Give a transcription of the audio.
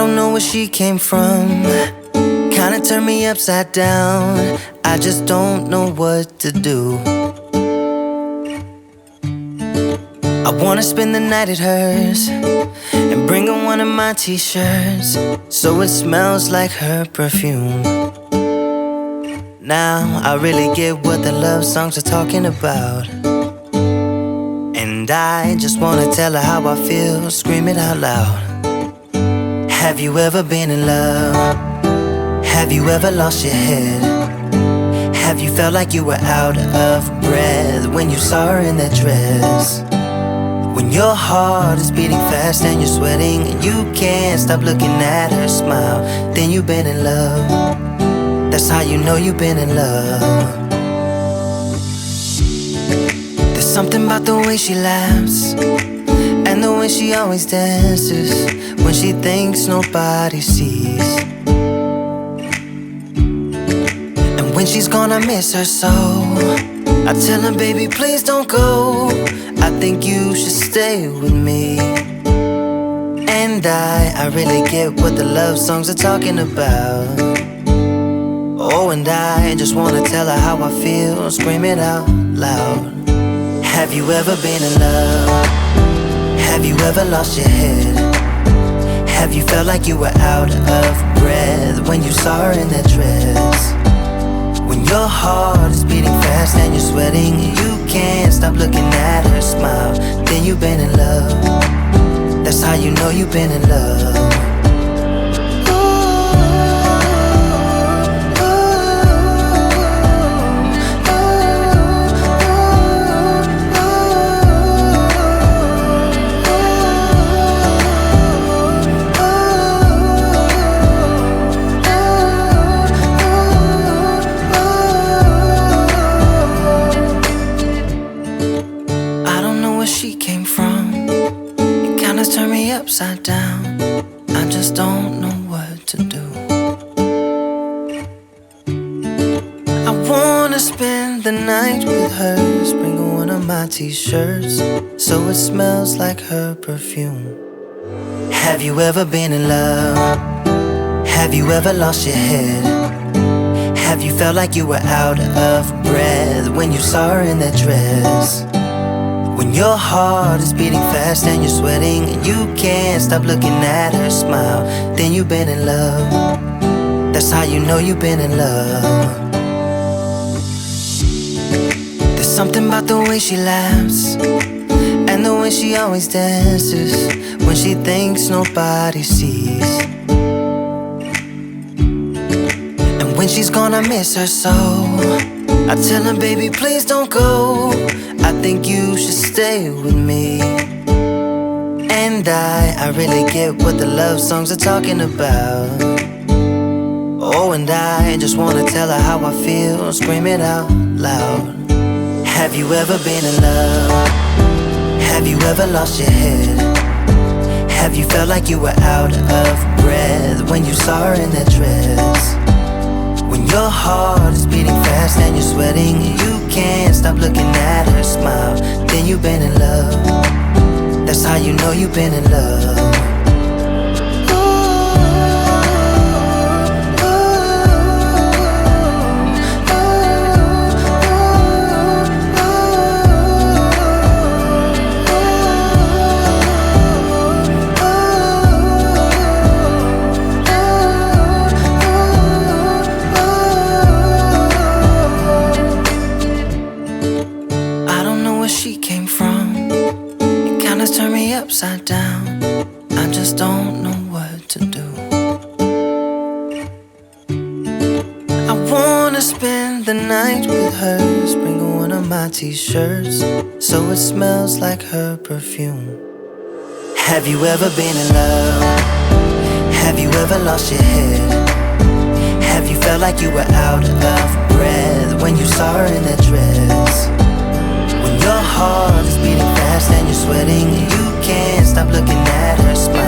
don't know where she came from. Kinda turned me upside down. I just don't know what to do. I wanna spend the night at hers and bring her one of my t-shirts, so it smells like her perfume. Now I really get what the love songs are talking about, and I just wanna tell her how I feel, scream it out loud. Have you ever been in love? Have you ever lost your head? Have you felt like you were out of breath when you saw her in that dress? When your heart is beating fast and you're sweating and you can't stop looking at her smile, then you've been in love. That's how you know you've been in love. There's something about the way she laughs and the way she always dances when she thinks nobody sees. And when she's gone I miss her so. I tell her, baby, please don't go. I think you should stay with me. And I really get what the love songs are talking about. Oh, and I just wanna tell her how I feel, scream it out loud. Have you ever been in love? Have you ever lost your head? Have you felt like you were out of breath when you saw her in that dress? When your heart is beating fast and you're sweating and you can't stop looking at her smile, then you've been in love. That's how you know you've been in love. She came from, it kinda turned me upside down. I just don't know what to do. I wanna spend the night with her, bring her one of my t-shirts, so it smells like her perfume. Have you ever been in love? Have you ever lost your head? Have you felt like you were out of breath when you saw her in that dress? When your heart is beating fast and you're sweating and you can't stop looking at her smile, then you've been in love. That's how you know you've been in love. There's something about the way she laughs and the way she always dances when she thinks nobody sees. And when she's gone I miss her so. I tell her, baby, please don't go. I think you should stay with me. And I really get what the love songs are talking about. Oh, and I just wanna tell her how I feel, scream it out loud. Have you ever been in love? Have you ever lost your head? Have you felt like you were out of breath when you saw her in that dress? When your heart is beating fast and you're sweating and you can't stop looking at her smile, then you've been in love. That's how you know you've been in love. She came from, it kinda turned me upside down. I just don't know what to do. I wanna spend the night with her, bring her one of my t-shirts, so it smells like her perfume. Have you ever been in love? Have you ever lost your head? Have you felt like you were out of breath when you saw her in that dress? When your heart is beating fast and you're sweating and you can't stop looking at her smile,